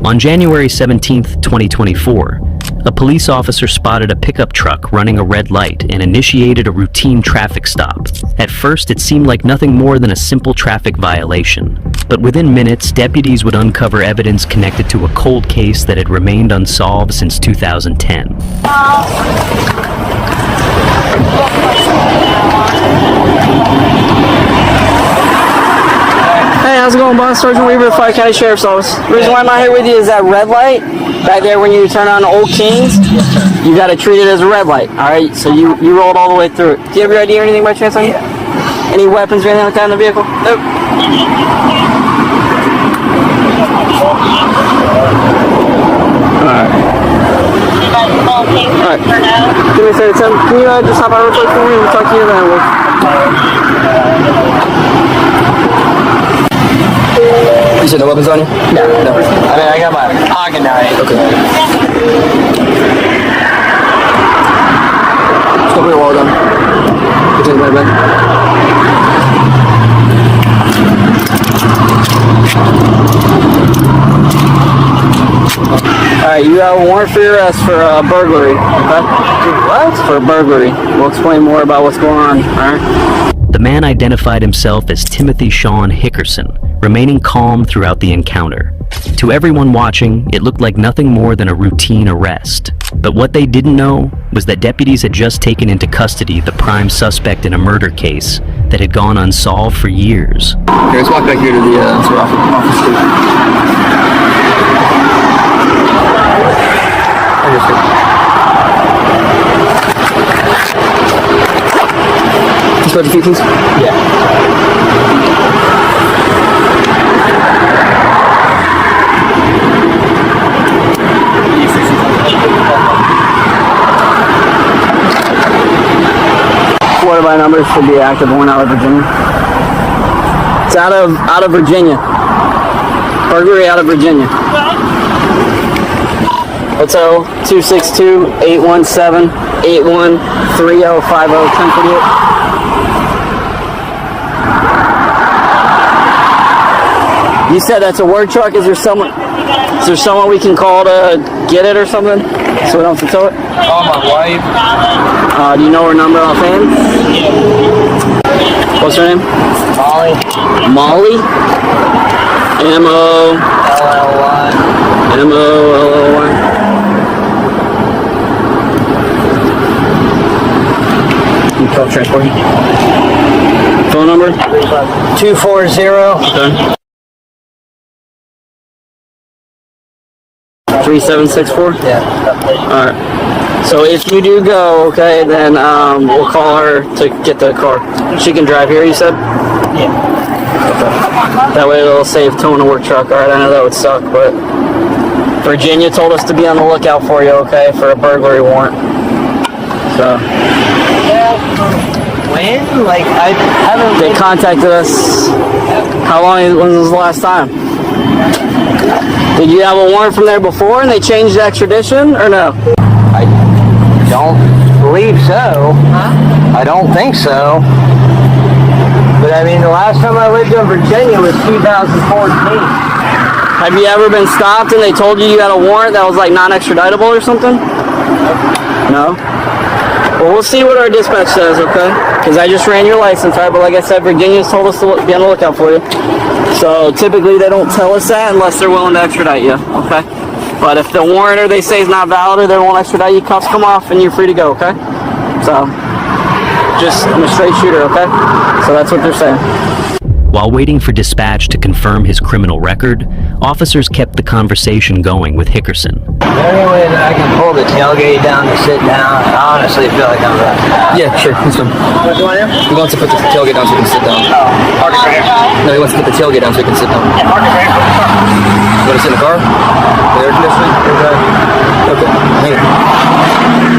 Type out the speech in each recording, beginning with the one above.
On January 17, 2024, a police officer spotted a pickup truck running a red light and initiated a routine traffic stop. At first, it seemed like nothing more than a simple traffic violation. But within minutes, deputies would uncover evidence connected to a cold case that had remained unsolved since 2010. Hey, how's it going, boss? Sergeant Weaver, the Fire County Sheriff's Office. The reason why I'm out here with you is that red light back there when you turn on Old Kings. You got to treat it as a red light, all right? So you rolled all the way through it. Do you have your ID or anything by chance on you? Any weapons or anything like that in the vehicle? Nope. Alright. Alright. Give me a second, Tim. Can you just hop out real quick for me? We'll talk to you then. You said no weapons on you? No. I mean, I got my pocket knife. Okay. Just open your wall down. Get to the right back. Alright, you have a warrant for your arrest for burglary. Okay? What? For burglary. We'll explain more about what's going on, alright? The man identified himself as Timothy Sean Hickerson, remaining calm throughout the encounter. To everyone watching, it looked like nothing more than a routine arrest. But what they didn't know was that deputies had just taken into custody the prime suspect in a murder case that had gone unsolved for years. Okay, let's walk back here to the office street. Just got your feet, please? Yeah. Florida by numbers should be active, one out of Virginia. It's out of Virginia. Burglary out of Virginia. What's 262-817-813050 1048. You said that's a work truck. Is there someone we can call to get it or something? So we don't have to tow it? Oh, my wife. Do you know her number offhand? Yeah. What's her name? Molly. Molly? M-O-L-L-Y. M-O-L-L-Y. You call transport. Phone number? 240. Okay. 3764? Yeah. Alright. So if you do go, okay, then we'll call her to get the car. She can drive here, you said? Yeah. Okay. That way it'll save towing a work truck. Alright, I know that would suck, but Virginia told us to be on the lookout for you, okay, for a burglary warrant. So. When? Like, I haven't... They contacted us. How long was the last time? Did you have a warrant from there before and they changed the extradition, or no? I don't believe so. Huh? I don't think so. But I mean, the last time I lived in Virginia was 2014. Have you ever been stopped and they told you had a warrant that was like non-extraditable or something? No? Well, we'll see what our dispatch says, okay? Because I just ran your license, right? But like I said, Virginia's told us to be on the lookout for you. So typically they don't tell us that unless they're willing to extradite you, okay? But if the warrant or they say is not valid or they won't extradite you, cuffs come off and you're free to go, okay? So, I'm a straight shooter, okay? So that's what they're saying. While waiting for dispatch to confirm his criminal record, officers kept the conversation going with Hickerson. Is there any way that I can pull the tailgate down to sit down? I honestly feel like I'm right. Yeah, sure. Let's go. What do you want to do? He wants to put the tailgate down so he can sit down. Oh, park it right here. No, he wants to put the tailgate down so he can sit down. Yeah, park it right here. You want to sit in the car? The air conditioning? Okay, hang it.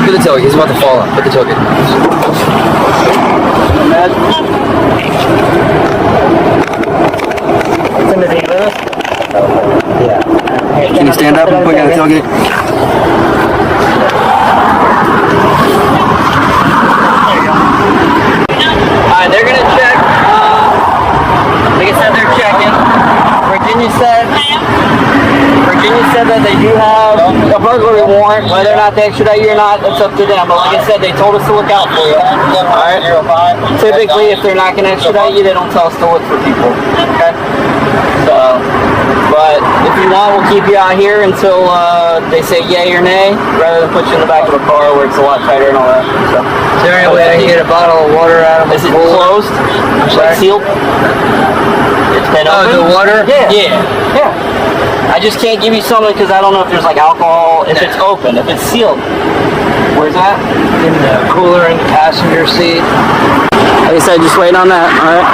Put the tailgate. He's about to fall out. Put the tailgate down. Timothy, with us? Yeah. Can you stand up and put down the tailgate? Alright, they're gonna check. Like I said, they're checking. Virginia said said that they do have a burglary warrant. Whether or not they extradite you or not, it's up to them. But like I said, they told us to look out for you. Alright? Typically, if they're not going to extradite you, they don't tell us to look for people. Okay? So, but if you want, we'll keep you out here until they say yay or nay, rather than put you in the back of a car where it's a lot tighter and all that. So, Is there any way I can get a bottle of water out of my is it pool? closed? Like sealed? It's been open? The water? Yeah. I just can't give you something because I don't know if there's like alcohol, if it's open, if it's sealed. Where's that? In the cooler in the passenger seat. Like I said, just wait on that, alright?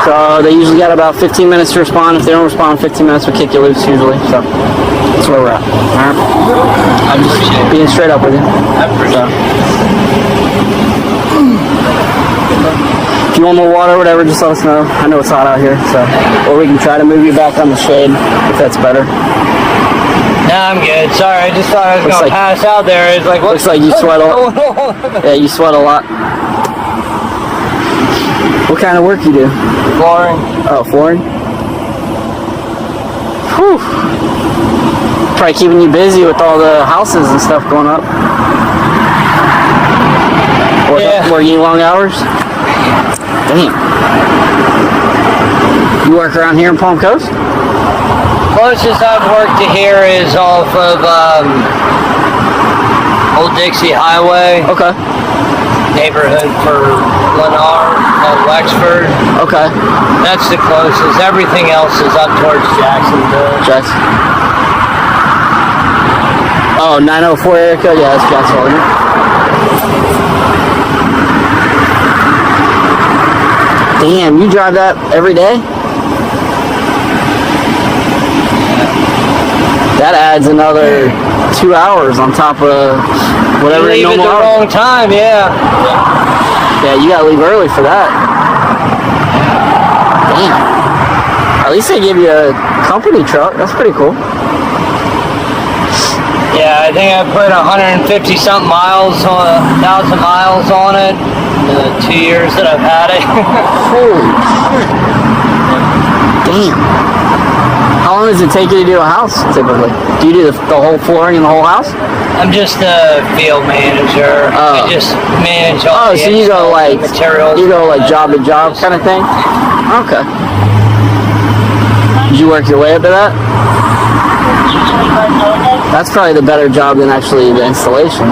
So they usually got about 15 minutes to respond. If they don't respond in 15 minutes, we'll kick you loose usually. So that's where we're at. Alright? I'm just being straight up with you. I appreciate it. If you want more water or whatever, just let us know. I know it's hot out here, so or we can try to move you back on the shade if that's better. No, I'm good. Sorry, I just thought I was Looks gonna like- pass out there. It's like, Looks like you sweat a lot. Yeah, you sweat a lot. What kind of work you do? Flooring. Oh, flooring? Whew. Probably keeping you busy with all the houses and stuff going up. Yeah. Working long hours? Damn. You work around here in Palm Coast? Closest I've worked to here is off of Old Dixie Highway, Okay. neighborhood for Lennar, Wexford. Okay. That's the closest. Everything else is up towards Jacksonville. Jackson. Oh, 904 area code? Yeah, that's Jacksonville, isn't it? Damn, you drive that every day? That adds another 2 hours on top of whatever You leave at normal the hours. wrong time, yeah. Yeah, you gotta leave early for that. Damn. At least they give you a company truck. That's pretty cool. Yeah, I think I put 150 something miles on 1,000 miles on it in the 2 years that I've had it. Holy shit. Damn. How long does it take you to do a house typically? Do you do the whole flooring in the whole house? I'm just a field manager. Oh. I just manage all Oh, the so you go installs, like materials. you go like job to job kind of thing? Okay. Did you work your way up to that? That's probably the better job than actually the installation.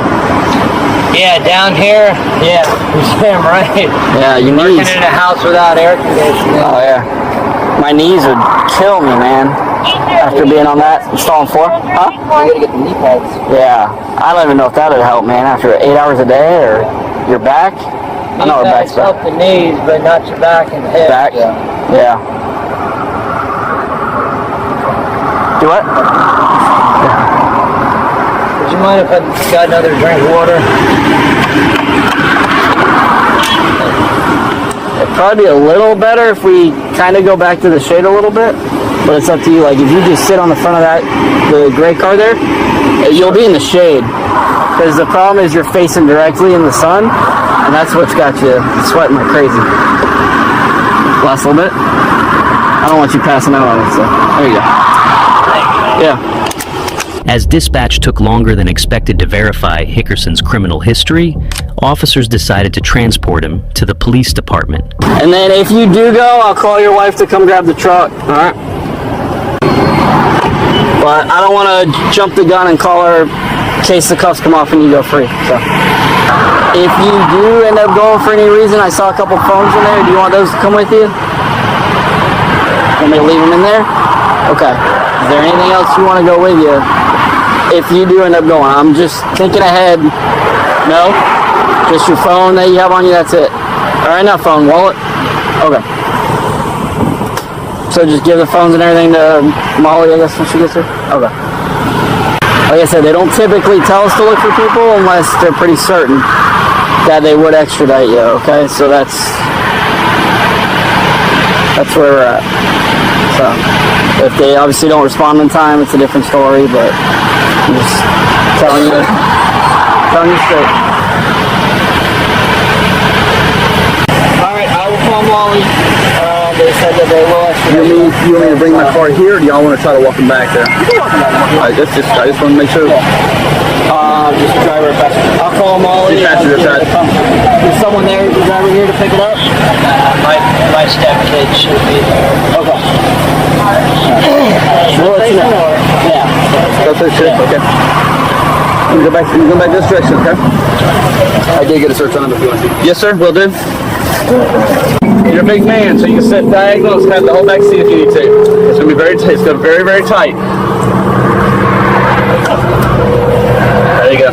Yeah, down here, yeah, you're damn right. Yeah, your Working knees. in a house without air conditioning. Oh yeah. My knees would kill me, man. After being on that installing floor. Huh? You gotta get the knee pads. Yeah. I don't even know if that would help, man. After 8 hours a day or your back. I know our back's help back. the knees, but not your back and the hips. Back? Yeah. Do what? Would you mind if I got another drink of water? It'd probably be a little better if we kind of go back to the shade a little bit, but it's up to you. Like if you just sit on the front of the gray car there, you'll be in the shade. Because the problem is you're facing directly in the sun, and that's what's got you sweating like crazy. Last little bit. I don't want you passing out on it, so there you go. Yeah. As dispatch took longer than expected to verify Hickerson's criminal history, officers decided to transport him to the police department. And then if you do go, I'll call your wife to come grab the truck, alright? But I don't want to jump the gun and call her in case the cuffs come off and you go free, so. If you do end up going for any reason, I saw a couple phones in there. Do you want those to come with you? Want me to leave them in there? Okay. Is there anything else you want to go with you? If you do end up going, I'm just thinking ahead. No? Just your phone that you have on you, that's it. Alright, not phone, wallet? Okay. So just give the phones and everything to Molly, I guess, when she gets here? Okay. Like I said, they don't typically tell us to look for people unless they're pretty certain that they would extradite you, okay? So that's where we're at. So, if they obviously don't respond in time, it's a different story, but I'm just telling you straight. Alright, I will call Molly. they said that they will extradite you. You want me to bring my car here, or do y'all want to try to walk him back there? I just want to make sure. Just driver or passenger. I'll call Molly. Passenger side. Is someone there, the driver here to pick it up? My stepkid should be there. Okay. We'll let you know. Yeah. That's it. Okay. You go back this direction, okay? I did get a search on him if you want to. Yes, sir. Will do. You're a big man, so you can sit diagonal. Just have the whole back seat if you need to. It's gonna be very tight. It's gonna be very, very tight. There you go.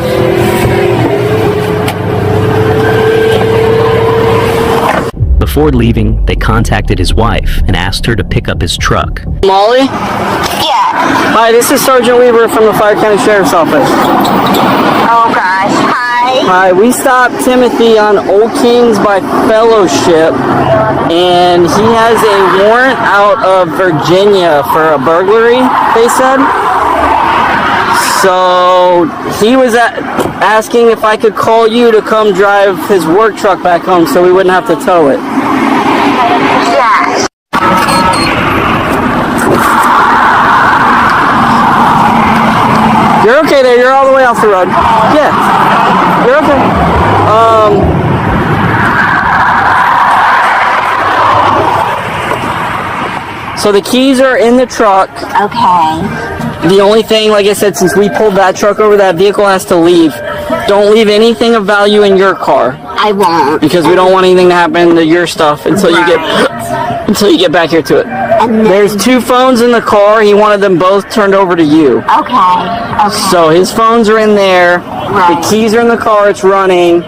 Before leaving, they contacted his wife and asked her to pick up his truck. Molly? Yeah. Hi, this is Sergeant Weaver from the Fire County Sheriff's Office. Oh gosh. Hi. Hi, we stopped Timothy on Old Kings by Fellowship, and he has a warrant out of Virginia for a burglary, they said. So he was asking if I could call you to come drive his work truck back home so we wouldn't have to tow it. Yeah. You're okay there. You're all the way off the road. Yeah. You're okay. So the keys are in the truck. Okay. The only thing, like I said, since we pulled that truck over, that vehicle has to leave. Don't leave anything of value in your car. I won't. Because we don't want anything to happen to your stuff until you get back here to it. And then, There's 2 phones in the car. He wanted them both turned over to you. Okay. So his phones are in there. Right. The keys are in the car. It's running.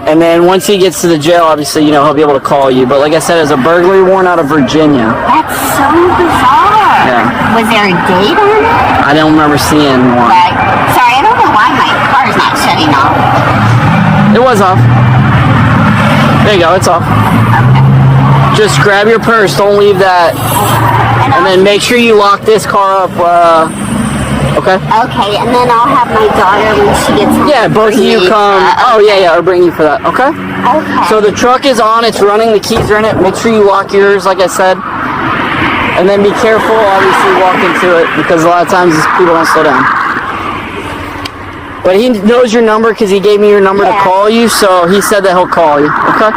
And then once he gets to the jail, obviously, he'll be able to call you. But like I said, it's a burglary warrant out of Virginia. That's so bizarre. Yeah. Was there a date on it? I don't remember seeing one. Right. Sorry, I don't know why my car's not shutting off. It was off. There you go. It's off. Okay. Just grab your purse. Don't leave that. And then make sure you lock this car up. Okay? Okay, and then I'll have my daughter when she gets home. Yeah, both of you come. Oh, yeah, or bring you for that. Okay? Okay. So the truck is on. It's running. The keys are in it. Make sure you lock yours, like I said. And then be careful, obviously, walk into it, because a lot of times people don't slow down. But he knows your number because he gave me your number to call you, so he said that he'll call you. Okay?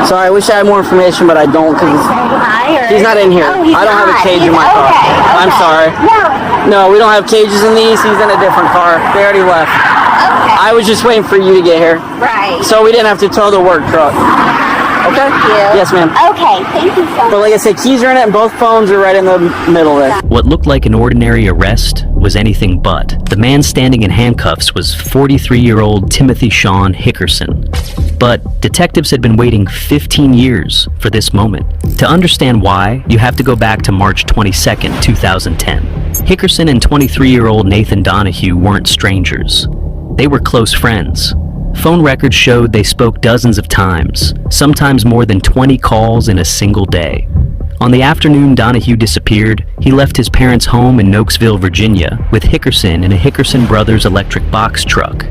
Sorry, I wish I had more information, but I don't, because he's not in here. Oh, he's I don't have a not. cage in my Okay, car. okay. I'm sorry. No, we don't have cages in these. He's in a different car. They already left. Okay. I was just waiting for you to get here. Right. So we didn't have to tow the work truck. Okay? Thank you. Yes, ma'am. Okay, thank you so much. But like I said, keys are in it and both phones are right in the middle there. What looked like an ordinary arrest was anything but. The man standing in handcuffs was 43-year-old Timothy Sean Hickerson. But detectives had been waiting 15 years for this moment. To understand why, you have to go back to March 22nd, 2010. Hickerson and 23-year-old Nathan Donahue weren't strangers. They were close friends. Phone records showed they spoke dozens of times, sometimes more than 20 calls in a single day. On the afternoon Donahue disappeared, he left his parents' home in Nokesville, Virginia, with Hickerson in a Hickerson Brothers electric box truck.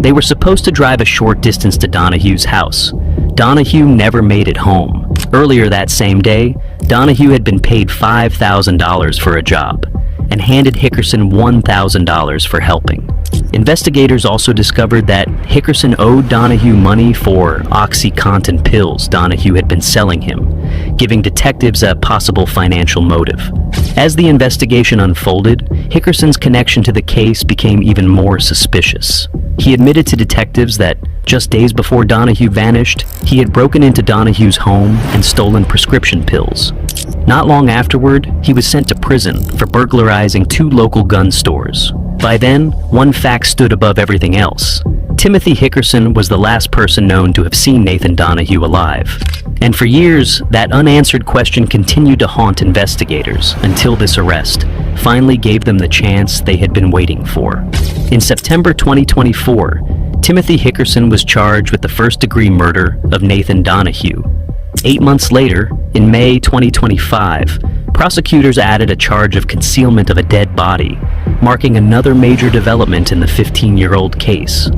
They were supposed to drive a short distance to Donahue's house. Donahue never made it home. Earlier that same day, Donahue had been paid $5,000 for a job and handed Hickerson $1,000 for helping. Investigators also discovered that Hickerson owed Donahue money for OxyContin pills Donahue had been selling him, giving detectives a possible financial motive. As the investigation unfolded, Hickerson's connection to the case became even more suspicious. He admitted to detectives that just days before Donahue vanished, he had broken into Donahue's home and stolen prescription pills. Not long afterward, he was sent to prison for burglarizing 2 local gun stores. By then, one fact stood above everything else. Timothy Hickerson was the last person known to have seen Nathan Donahue alive. And for years, that unanswered question continued to haunt investigators until this arrest finally gave them the chance they had been waiting for. In September 2024, Timothy Hickerson was charged with the first-degree murder of Nathan Donahue. 8 months later, in May 2025, prosecutors added a charge of concealment of a dead body, marking another major development in the 15-year-old case.